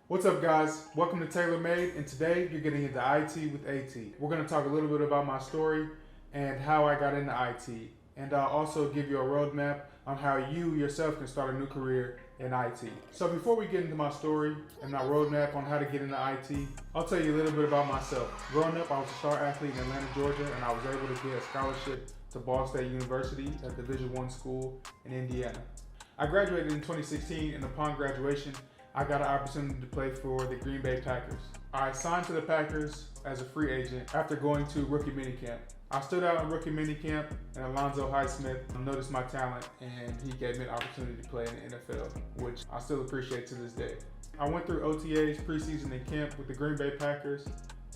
What's up, guys? Welcome to Tailor Made, and today you're getting into IT with AT. We're going to talk a little bit about my story and how I got into IT, and I'll also give you a roadmap on how you yourself can start a new career in IT. So before we get into my story and my roadmap on how to get into IT, I'll tell you a little bit about myself. Growing up, I was a star athlete in Atlanta, Georgia, and I was able to get a scholarship to Ball State University at the Division I school in Indiana. I graduated in 2016, and upon graduation, I got an opportunity to play for the Green Bay Packers. I signed to the Packers as a free agent after going to rookie minicamp. I stood out in rookie minicamp, and Alonzo Highsmith noticed my talent, and he gave me an opportunity to play in the NFL, which I still appreciate to this day. I went through OTAs, preseason, and camp with the Green Bay Packers,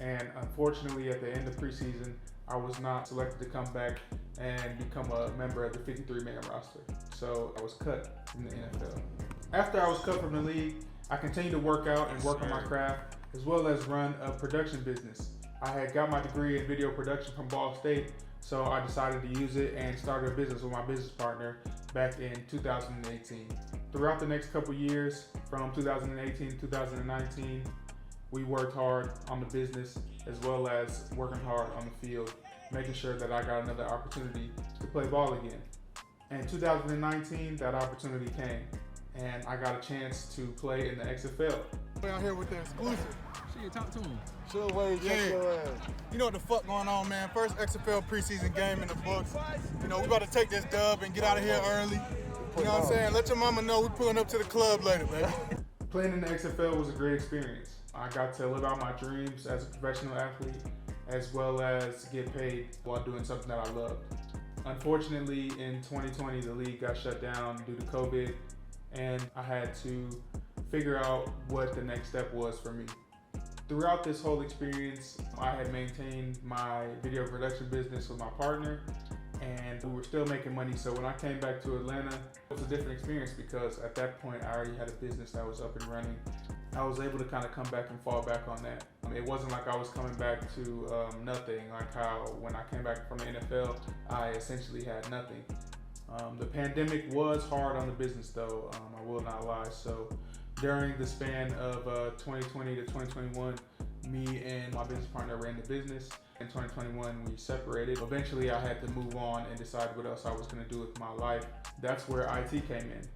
and unfortunately at the end of preseason, I was not selected to come back and become a member of the 53-man roster. So I was cut from the NFL. After I was cut from the league, I continued to work out and work on my craft, as well as run a production business. I had got my degree in video production from Ball State, so I decided to use it and started a business with my business partner back in 2018. Throughout the next couple years, from 2018 to 2019, we worked hard on the business as well as working hard on the field, making sure that I got another opportunity to play ball again. In 2019, that opportunity came, and I got a chance to play in the XFL. We're out here with the exclusive. Shit, talk to him. Sure way, check your ass. You know what the fuck going on, man. First XFL preseason game in the books. You know, we about to take this dub and get out of here early. You know what I'm saying? Let your mama know we pulling up to the club later, baby. Playing in the XFL was a great experience. I got to live out my dreams as a professional athlete, as well as get paid while doing something that I loved. Unfortunately, in 2020, the league got shut down due to COVID, and I had to figure out what the next step was for me. Throughout this whole experience, I had maintained my video production business with my partner, and we were still making money. So when I came back to Atlanta, it was a different experience because at that point I already had a business that was up and running. I was able to kind of come back and fall back on that. It wasn't like I was coming back to nothing, like how when I came back from the NFL, I essentially had nothing. The pandemic was hard on the business though, I will not lie. So during the span of 2020 to 2021, me and my business partner ran the business. In 2021, we separated. Eventually, I had to move on and decide what else I was going to do with my life. That's where IT came in.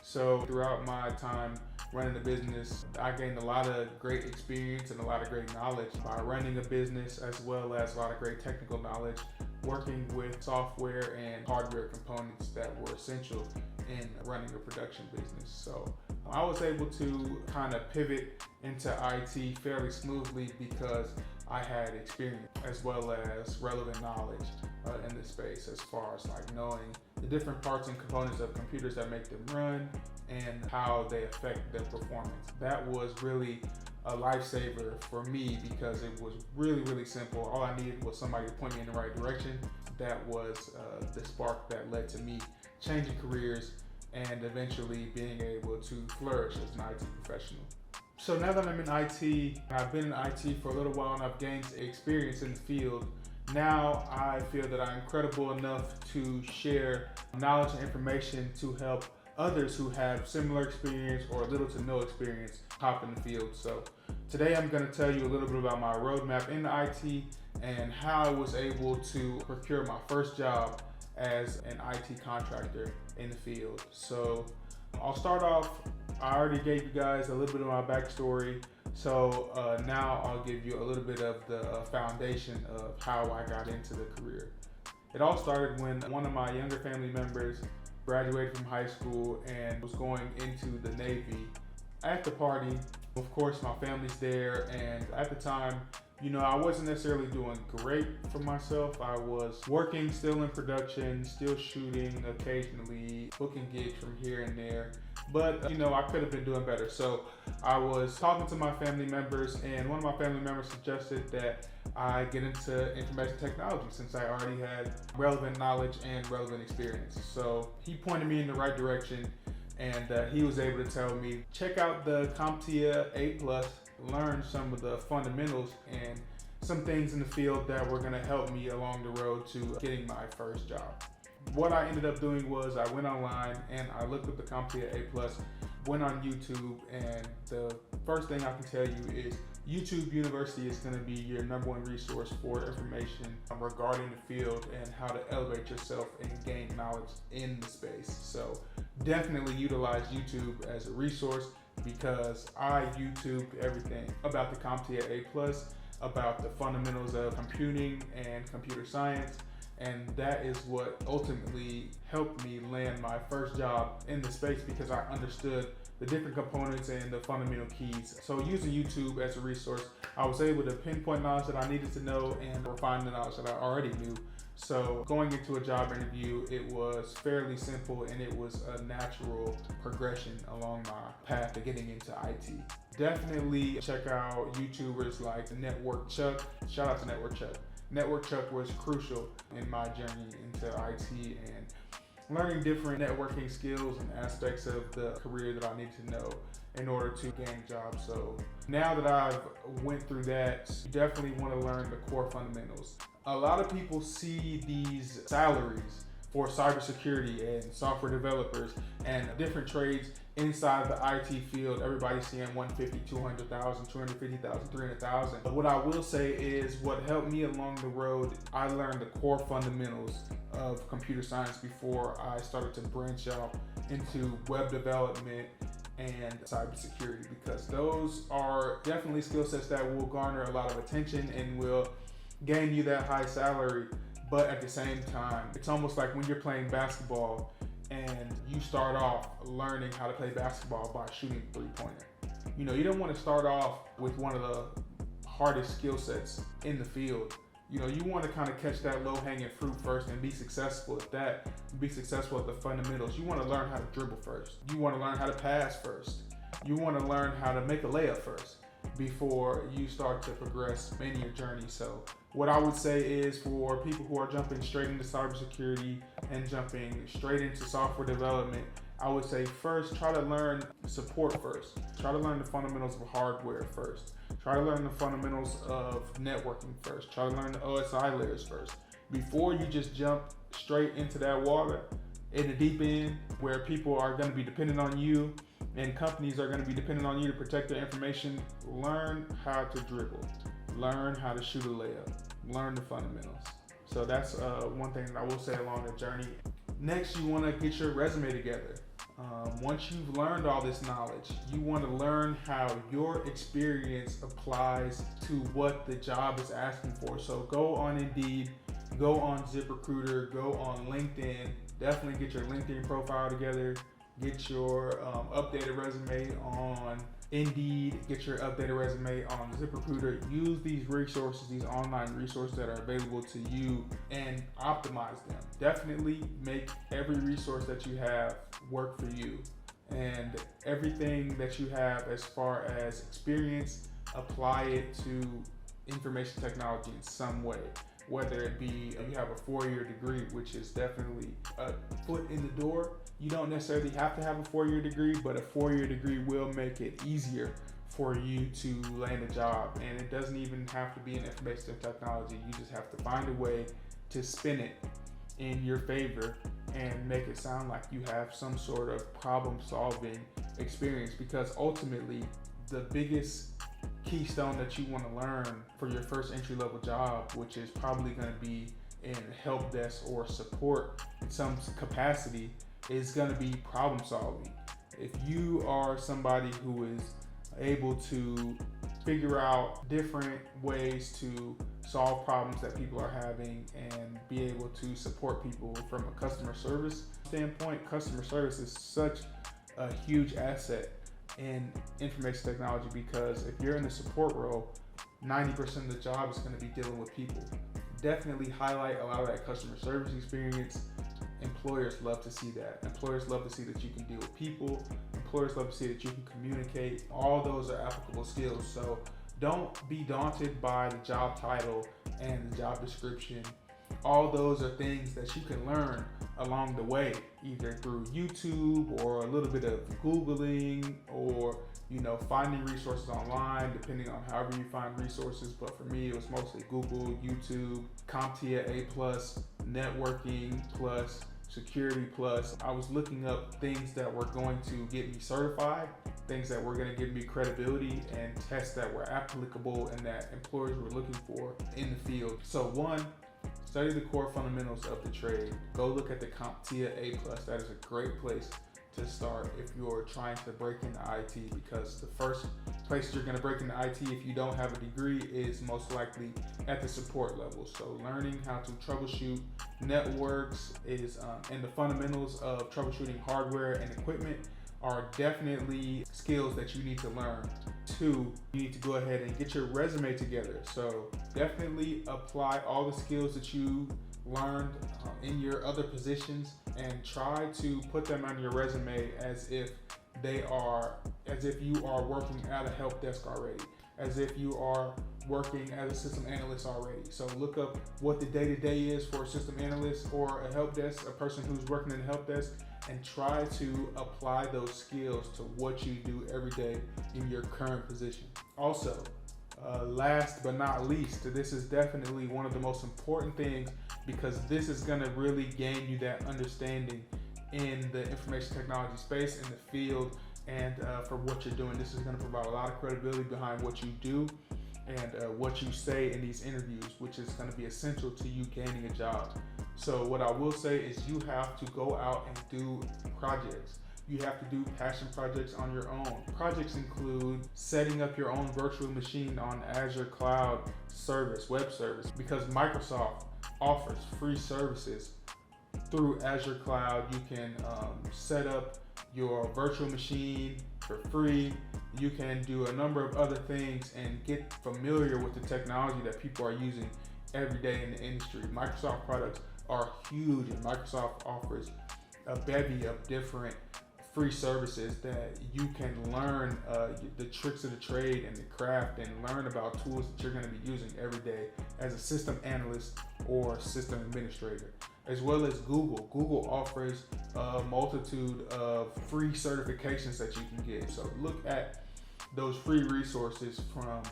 So throughout my time running the business, I gained a lot of great experience and a lot of great knowledge by running a business, as well as a lot of great technical knowledge, working with software and hardware components that were essential in running a production business. So I was able to kind of pivot into IT fairly smoothly because I had experience as well as relevant knowledge in this space, as far as like knowing the different parts and components of computers that make them run and how they affect their performance. That was really a lifesaver for me because it was really, really simple. All I needed was somebody to point me in the right direction. That was the spark that led to me changing careers and eventually being able to flourish as an IT professional. So now that I'm in IT, I've been in IT for a little while and I've gained experience in the field. Now I feel that I'm credible enough to share knowledge and information to help others who have similar experience or little to no experience hop in the field. So today I'm going to tell you a little bit about my roadmap in IT and how I was able to procure my first job as an IT contractor in the field. So I'll start off, I already gave you guys a little bit of my backstory. So now I'll give you a little bit of the foundation of how I got into the career. It all started when one of my younger family members graduated from high school and was going into the Navy. At the party, of course, my family's there, and at the time, you know, I wasn't necessarily doing great for myself. I was working still in production, still shooting occasionally, booking gigs from here and there. But, you know, I could have been doing better. So I was talking to my family members, and one of my family members suggested that I get into information technology since I already had relevant knowledge and relevant experience. So he pointed me in the right direction, and he was able to tell me, check out the CompTIA A+, learn some of the fundamentals and some things in the field that were going to help me along the road to getting my first job. what I ended up doing was I went online and I looked up the CompTIA A+, went on YouTube, and the first thing I can tell you is YouTube University is going to be your #1 resource for information regarding the field and how to elevate yourself and gain knowledge in the space. So definitely utilize YouTube as a resource, because I YouTubed everything about the CompTIA A+, about the fundamentals of computing and computer science, and that is what ultimately helped me land my first job in the space, because I understood the different components and the fundamental keys. So using YouTube as a resource, I was able to pinpoint knowledge that I needed to know and refine the knowledge that I already knew. So going into a job interview, it was fairly simple, and it was a natural progression along my path to getting into IT. Definitely check out YouTubers like Network Chuck. Shout out to Network Chuck. Network Chuck was crucial in my journey into IT and learning different networking skills and aspects of the career that I need to know in order to gain jobs. So now that I've went through that, you definitely want to learn the core fundamentals. A lot of people see these salaries for cybersecurity and software developers and different trades inside the IT field. Everybody's seeing 150, 200,000, 250,000, 300,000. But what I will say is what helped me along the road, I learned the core fundamentals of computer science before I started to branch out into web development and cybersecurity, because those are definitely skill sets that will garner a lot of attention and will gain you that high salary. But at the same time, it's almost like when you're playing basketball and you start off learning how to play basketball by shooting three-pointer. You know, you don't want to start off with one of the hardest skill sets in the field. You know, you want to kind of catch that low-hanging fruit first and be successful at that, be successful at the fundamentals. You want to learn how to dribble first. You want to learn how to pass first. You want to learn how to make a layup first before you start to progress in your journey. So what I would say is, for people who are jumping straight into cybersecurity and jumping straight into software development, I would say first try to learn support first. Try to learn the fundamentals of hardware first. Try to learn the fundamentals of networking first. Try to learn the OSI layers first before you just jump straight into that water in the deep end, where people are going to be dependent on you and companies are going to be dependent on you to protect their information. Learn how to dribble. Learn how to shoot a layup. Learn the fundamentals. So that's one thing that I will say along the journey. Next, you want to get your resume together. Once you've learned all this knowledge, you want to learn how your experience applies to what the job is asking for. So go on Indeed, go on ZipRecruiter, go on LinkedIn. Definitely get your LinkedIn profile together. Get your updated resume on Indeed, get your updated resume on ZipRecruiter. Use these resources, these online resources that are available to you, and optimize them. Definitely make every resource that you have work for you, and everything that you have as far as experience, apply it to information technology in some way. Whether it be you have a 4-year degree, which is definitely a foot in the door. You don't necessarily have to have a 4-year degree, but a 4-year degree will make it easier for you to land a job. And it doesn't even have to be in information technology. You just have to find a way to spin it in your favor and make it sound like you have some sort of problem-solving experience, because ultimately the biggest keystone that you want to learn for your first entry-level job, which is probably going to be in help desk or support in some capacity, is going to be problem solving. If you are somebody who is able to figure out different ways to solve problems that people are having and be able to support people from a customer service standpoint, customer service is such a huge asset in information technology, because if you're in the support role, 90% of the job is going to be dealing with people. Definitely highlight a lot of that customer service experience. Employers love to see that. Employers love to see that you can deal with people. Employers love to see that you can communicate. All those are applicable skills. So don't be daunted by the job title and the job description. All those are things that you can learn along the way, either through YouTube or a little bit of Googling, or finding resources online, depending on however you find resources. But for me, it was mostly Google, YouTube, CompTIA A+, networking, plus Security Plus. I was looking up things that were going to get me certified, things that were going to give me credibility, and tests that were applicable and that employers were looking for in the field. So one, study the core fundamentals of the trade. Go look at the CompTIA A+. That is a great place to start if you're trying to break into IT, because the first place you're going to break into IT if you don't have a degree is most likely at the support level. So learning how to troubleshoot networks is and the fundamentals of troubleshooting hardware and equipment are definitely skills that you need to learn. Two, you need to go ahead and get your resume together. So definitely apply all the skills that you learned in your other positions and try to put them on your resume as if you are working at a help desk already, as if you are working as a system analyst already. So look up what the day-to-day is for a system analyst or a help desk, a person who's working in a help desk, and try to apply those skills to what you do every day in your current position. Also, last but not least, this is definitely one of the most important things, because this is going to really gain you that understanding in the information technology space, in the field, and for what you're doing. This is going to provide a lot of credibility behind what you do and what you say in these interviews, which is going to be essential to you gaining a job. So what I will say is you have to go out and do projects. You have to do passion projects on your own. Projects include setting up your own virtual machine on Azure Cloud Service, web service, because Microsoft offers free services through Azure Cloud. You can set up your virtual machine for free. You can do a number of other things and get familiar with the technology that people are using every day in the industry. Microsoft products are huge, and Microsoft offers a bevy of different free services that you can learn the tricks of the trade and the craft, and learn about tools that you're going to be using every day as a system analyst or system administrator. As well as Google. Google offers a multitude of free certifications that you can get. So look at those free resources from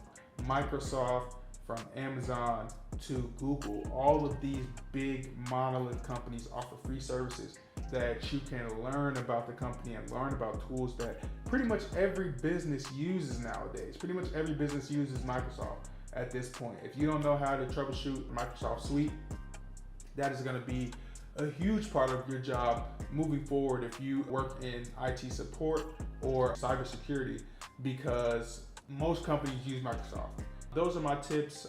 Microsoft, from Amazon to Google. All of these big monolith companies offer free services that you can learn about the company and learn about tools that pretty much every business uses nowadays. Pretty much every business uses Microsoft at this point. If you don't know how to troubleshoot Microsoft Suite, that is going to be a huge part of your job moving forward if you work in IT support or cybersecurity, because most companies use Microsoft. Those are my tips,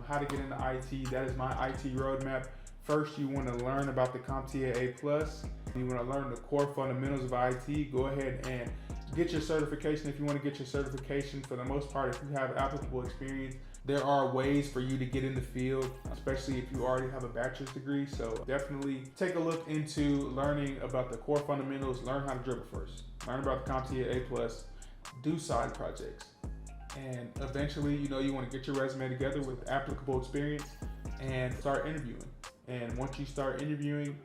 how to get into IT. That is my IT roadmap. First, you want to learn about the CompTIA A+. You want to learn the core fundamentals of IT. Go ahead and get your certification if you want to get your certification. For the most part, if you have applicable experience, there are ways for you to get in the field, especially if you already have a bachelor's degree. So definitely take a look into learning about the core fundamentals. Learn how to dribble first. Learn about the CompTIA A+. Do side projects. And eventually, you want to get your resume together with applicable experience and start interviewing. And once you start interviewing,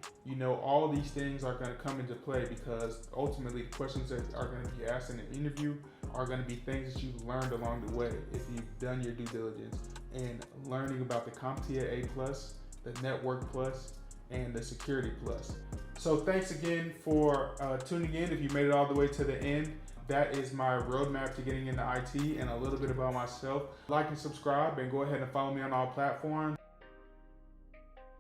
all these things are going to come into play, because ultimately the questions that are going to be asked in an interview are going to be things that you've learned along the way if you've done your due diligence and learning about the CompTIA A+, the Network Plus, and the Security Plus. So thanks again for tuning in. If you made it all the way to the end, that is my roadmap to getting into IT and a little bit about myself. Like and subscribe, and go ahead and follow me on all platforms.